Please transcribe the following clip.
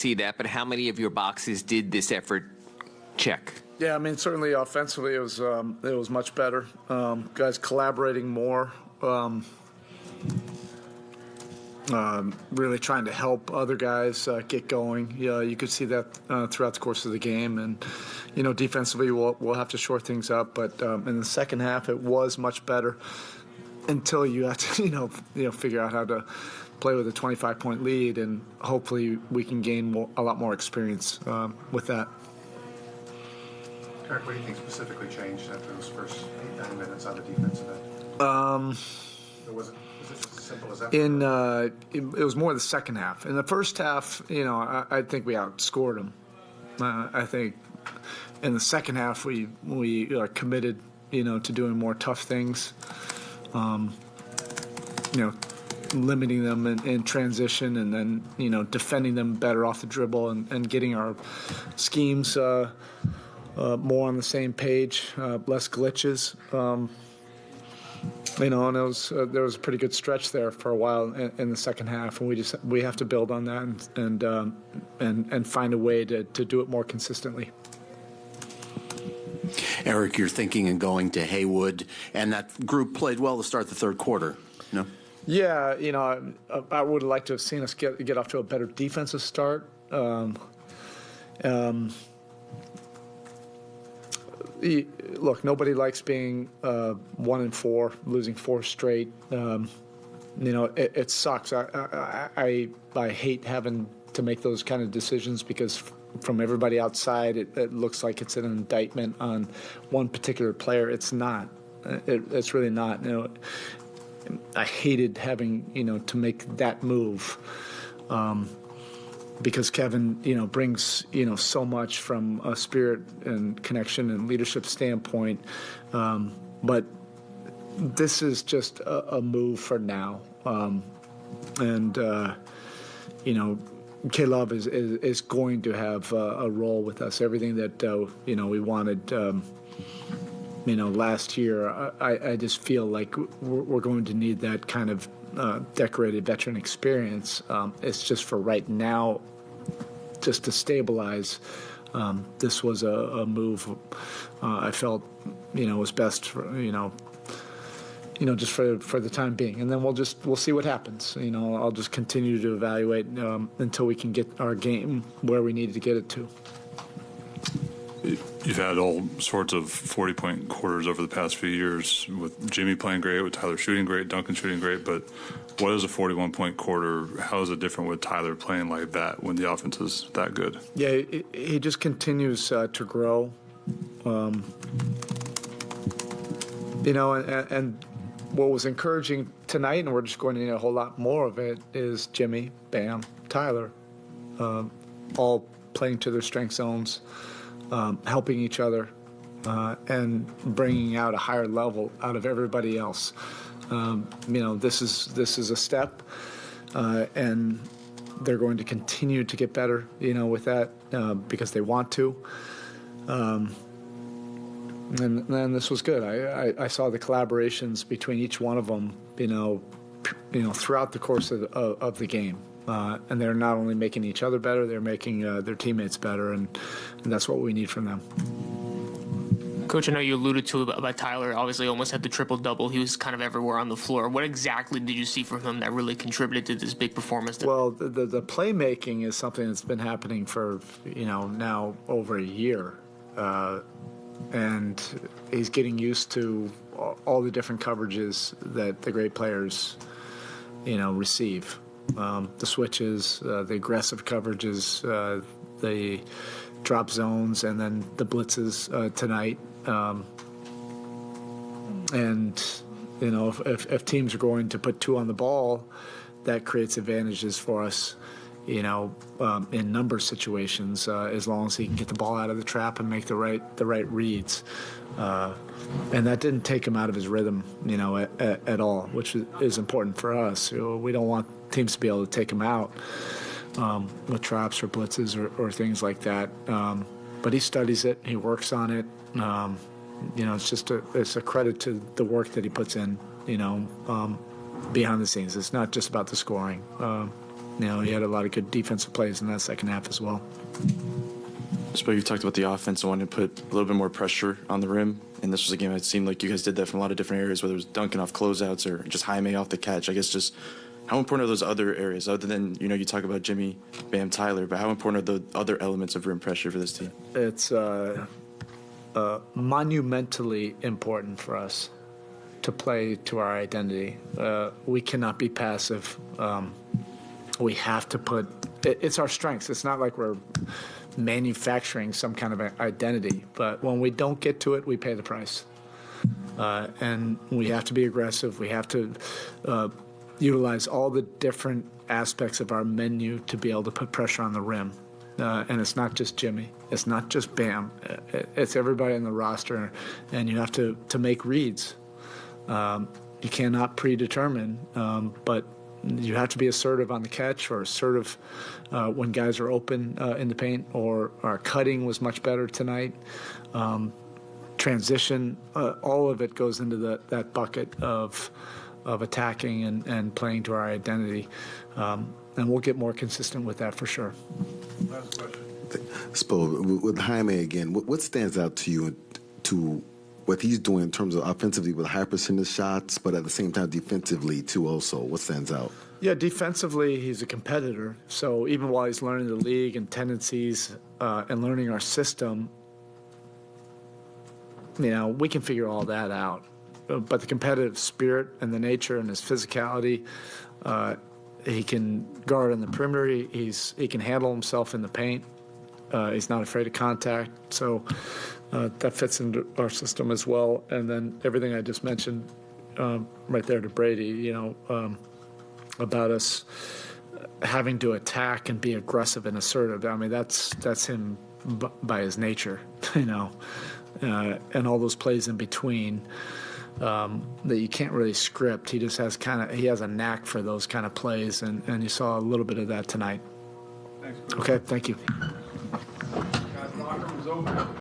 see that, but how many of your boxes did this effort check? Yeah, I mean, certainly offensively it was much better. Guys collaborating more, really trying to help other guys get going. Yeah, you could see that throughout the course of the game, and defensively we'll have to shore things up. But in the second half, it was much better until you have to figure out how to play with a 25-point lead, and hopefully we can gain a lot more experience with that. Erik, what do you think specifically changed after those first 8-9 minutes on the defensive end? Or was it just as simple as that? It was more the second half. In the first half, I think we outscored them. I think in the second half we are committed, to doing more tough things. Limiting them in transition, and then defending them better off the dribble, and getting our schemes more on the same page, less glitches. And there was a pretty good stretch there for a while in the second half, and we have to build on that and find a way to do it more consistently. Erik, you're thinking and going to Haywood, and that group played well to start the third quarter. No? Yeah, I would have liked to have seen us get off to a better defensive start. Look, nobody likes being 1-4, losing 4 straight. It sucks. I hate having to make those kind of decisions, because from everybody outside, it looks like it's an indictment on one particular player. It's not. It's really not. I hated having to make that move. Because Kevin, brings, so much from a spirit and connection and leadership standpoint. But this is just a move for now. K-Love is going to have a role with us. Everything that, we wanted, last year, I just feel like we're going to need that kind of decorated veteran experience. It's just for right now, just to stabilize. This was a move I felt was best for just for the time being, and then we'll see what happens. I'll just continue to evaluate until we can get our game where we need to get it to. You've had all sorts of 40-point quarters over the past few years, with Jimmy playing great, with Tyler shooting great, Duncan shooting great. But what is a 41-point quarter? How is it different with Tyler playing like that when the offense is that good? Yeah, he just continues to grow. And what was encouraging tonight, and we're just going to need a whole lot more of it, is Jimmy, Bam, Tyler, all playing to their strength zones. Helping each other and bringing out a higher level out of everybody else. This is a step, and they're going to continue to get better, with that because they want to. And then this was good. I saw the collaborations between each one of them, throughout the course of the game. And they're not only making each other better, they're making their teammates better, and that's what we need from them. Coach, I know you alluded to about Tyler, obviously almost had the triple-double. He was kind of everywhere on the floor. What exactly did you see from him that really contributed to this big performance? Well, the playmaking is something that's been happening for, now over a year. And he's getting used to all the different coverages that the great players, receive. The switches, the aggressive coverages, the drop zones, and then the blitzes tonight. If teams are going to put 2 on the ball, that creates advantages for us, in number situations, as long as he can get the ball out of the trap and make the right reads. And that didn't take him out of his rhythm, at all, which is important for us. We don't want teams to be able to take him out with traps or blitzes or things like that. But he studies it. He works on it. It's a credit to the work that he puts in, behind the scenes. It's not just about the scoring. he had a lot of good defensive plays in that second half as well. Spo, you talked about the offense and wanting to put a little bit more pressure on the rim, and this was a game it seemed like you guys did that from a lot of different areas, whether it was dunking off closeouts or just Jaime off the catch. I guess just how important are those other areas, other than, you talk about Jimmy, Bam, Tyler, but how important are the other elements of rim pressure for this team? It's monumentally important for us to play to our identity. We cannot be passive. We have to put it's our strengths. It's not like we're manufacturing some kind of identity, but when we don't get to it, we pay the price. And we have to be aggressive. We have to utilize all the different aspects of our menu to be able to put pressure on the rim. And it's not just Jimmy. It's not just Bam. It's everybody on the roster, and you have to make reads. You cannot predetermine, but you have to be assertive on the catch or assertive when guys are open in the paint, or our cutting was much better tonight. Transition, all of it goes into that bucket of attacking and playing to our identity. And we'll get more consistent with that for sure. Last question. Spo, with Jaime again, what stands out to you to what he's doing in terms of offensively with high percentage shots, but at the same time defensively too also? What stands out? Yeah, defensively, he's a competitor. So even while he's learning the league and tendencies and learning our system, we can figure all that out. But the competitive spirit and the nature and his physicality, he can guard on the perimeter. He can handle himself in the paint. He's not afraid of contact. So that fits into our system as well. And then everything I just mentioned right there to Brady, about us having to attack and be aggressive and assertive. I mean, that's him by his nature, and all those plays in between that you can't really script. He just has he has a knack for those kind of plays, and you saw a little bit of that tonight. Thanks, Coach. Okay, thank you. Guys, locker room's open.